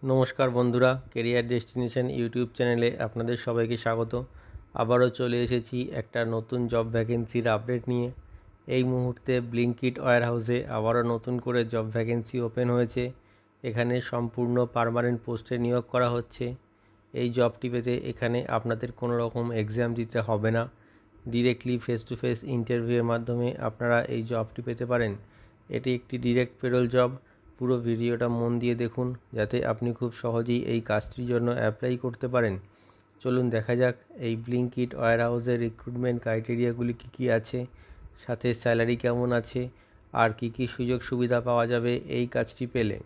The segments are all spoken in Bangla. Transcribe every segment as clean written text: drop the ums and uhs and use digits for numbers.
নমস্কার বন্ধুরা, কেরিয়ার ডেস্টিনেশন ইউটিউব চ্যানেলে আপনাদের সবাইকে স্বাগত। আবারও চলে এসেছি একটা নতুন জব ভ্যাকেন্সির আপডেট নিয়ে। এই মুহূর্তে ব্লিঙ্কিট ওয়্যারহাউসে আবারও নতুন করে জব ভ্যাকেন্সি ওপেন হয়েছে। এখানে সম্পূর্ণ পার্মানেন্ট পোস্টে নিয়োগ করা হচ্ছে। এই জবটি পেতে এখানে আপনাদের কোনো রকম এক্সাম দিতে হবে না। ডিরেক্টলি ফেস টু ফেস ইন্টারভিউয়ের মাধ্যমে আপনারা এই জবটি পেতে পারেন। এটি একটি ডিরেক্ট পেরোল জব। পুরো ভিডিওটা মন দিয়ে দেখুন যাতে আপনি খুব সহজেই এই কাজটির জন্য অ্যাপ্লাই করতে পারেন। চলুন দেখা যাক এই ব্লিঙ্কিট ওয়্যারহাউসের রিক্রুটমেন্ট ক্রাইটেরিয়াগুলি কী আছে, সাথে স্যালারি কেমন আছে, আর কী সুযোগ সুবিধা পাওয়া যাবে এই কাজটি পেলে।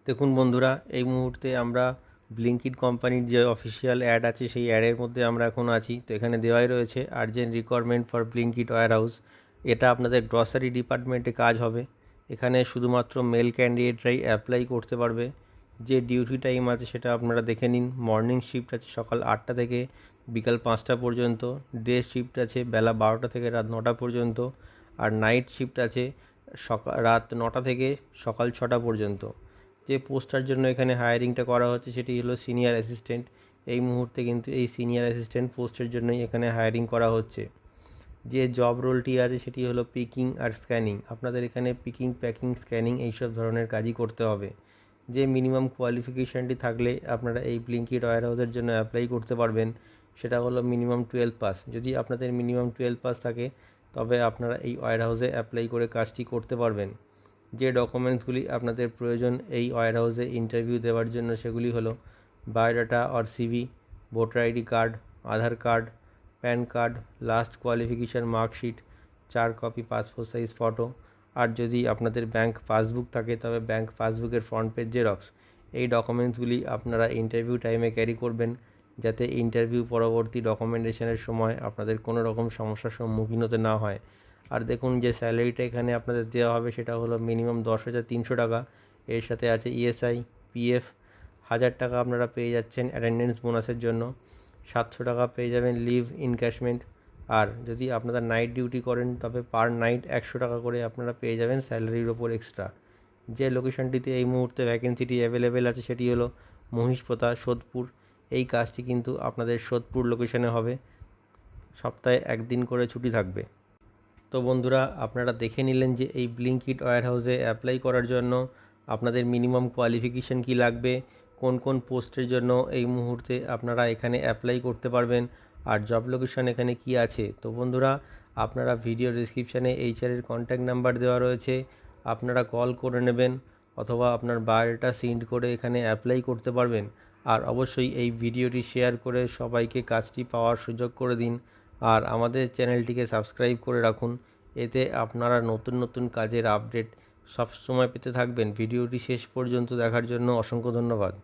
দেখুন বন্ধুরা, এই মুহূর্তে আমরা ব্লিঙ্কিট কোম্পানির যে অফিসিয়াল অ্যাড আছে সেই অ্যাডের মধ্যে আমরা এখন আছি। তো এখানে দেওয়াই রয়েছে urgent requirement for Blinkit warehouse. এটা আপনাদের গ্রসারি ডিপার্টমেন্টে কাজ হবে। এখানে শুধুমাত্র মেল ক্যান্ডিডেটরাই অ্যাপ্লাই করতে পারবে। যে ডিউটি টাইম আছে সেটা আপনারা দেখে নিন। মর্নিং শিফট আছে সকাল 8টা থেকে বিকাল 5টা পর্যন্ত। ডে শিফট আছে বেলা 12টা থেকে রাত 9টা পর্যন্ত। আর নাইট শিফট আছে রাত 9টা থেকে সকাল 6টা পর্যন্ত। যে পোস্টটার জন্য এখানে হায়ারিংটা করা হচ্ছে সেটি হলো সিনিয়র অ্যাসিস্ট্যান্ট। এই মুহূর্তে কিন্তু এই সিনিয়র অ্যাসিস্ট্যান্ট পোস্টের জন্যই এখানে হায়ারিং করা হচ্ছে। যে জব রোলটি আছে সেটি হলো পিকিং আর স্ক্যানিং। আপনাদের এখানে পিকিং, প্যাকিং, স্ক্যানিং এইসব ধরনের কাজই করতে হবে। যে মিনিমাম কোয়ালিফিকেশানটি থাকলে আপনারা এই ব্লিঙ্কিট ওয়্যারহাউসের জন্য অ্যাপ্লাই করতে পারবেন সেটা হলো মিনিমাম 12 পাস। যদি আপনাদের মিনিমাম 12 পাস থাকে তবে আপনারা এই ওয়্যারহাউসে অ্যাপ্লাই করে কাজটি করতে পারবেন। যে ডকুমেন্টসগুলি আপনাদের প্রয়োজন এই ওয়্যারহাউসে ইন্টারভিউ দেওয়ার জন্য সেগুলি হলো biodata or CV, voter ID card, Aadhaar card, PAN card, last qualification marksheet, 4 copy passport size photo, আর যদি আপনাদের ব্যাংক পাসবুক থাকে তবে ব্যাংক পাসবুকের ফ্রন্ট পেজ জেরক্স। এই ডকুমেন্টসগুলি আপনারা ইন্টারভিউ টাইমে ক্যারি করবেন যাতে ইন্টারভিউ পরবর্তী ডকুমেন্টেশনের সময় আপনাদের কোনো রকম সমস্যার সম্মুখীন হতে না হয়। আর দেখুন যে স্যালারিটা এখানে আপনাদের দেওয়া হবে সেটা হলো মিনিমাম 10,300 টাকা। এর সাথে আছে ইএসআই, পিএফ। 1,000 টাকা আপনারা পেয়ে যাচ্ছেন অ্যাটেন্ডেন্স বোনাসের জন্য। 700 টাকা পেয়ে যাবেন লিভ ইনক্যাশমেন্ট। আর যদি আপনারা নাইট ডিউটি করেন তবে পার নাইট 100 টাকা করে আপনারা পেয়ে যাবেন স্যালারির ওপর এক্সট্রা। যে লোকেশনটিতে এই মুহূর্তে ভ্যাকেন্সিটি অ্যাভেলেবেল আছে সেটি হলো মহিষপোতা, সোদপুর। এই কাজটি কিন্তু আপনাদের সোদপুর লোকেশনে হবে। সপ্তাহে 1 দিন করে ছুটি থাকবে। তো বন্ধুরা, আপনারা দেখে নিলেন যে এই ব্লিঙ্কিট ওয়্যারহাউসে অ্যাপ্লাই করার জন্য আপনাদের মিনিমাম কোয়ালিফিকেশান কী লাগবে, কোন কোন পোস্টের জন্য এই মুহূর্তে আপনারা এখানে অ্যাপ্লাই করতে পারবেন, আর জব লোকেশন এখানে কি আছে। তো বন্ধুরা, আপনারা ভিডিও ডেসক্রিপশানে এইচআরের কন্ট্যাক্ট নাম্বার দেওয়া রয়েছে, আপনারা কল করে নেবেন অথবা আপনার বায়োডাটা সেন্ড করে এখানে অ্যাপ্লাই করতে পারবেন। আর অবশ্যই এই ভিডিওটি শেয়ার করে সবাইকে কাজটি পাওয়ার সুযোগ করে দিন। আর আমাদের চ্যানেলটিকে সাবস্ক্রাইব করে রাখুন। এতে আপনারা নতুন নতুন কাজের আপডেট সবসময় পেতে থাকবেন। ভিডিওটি শেষ পর্যন্ত দেখার জন্য অসংখ্য ধন্যবাদ।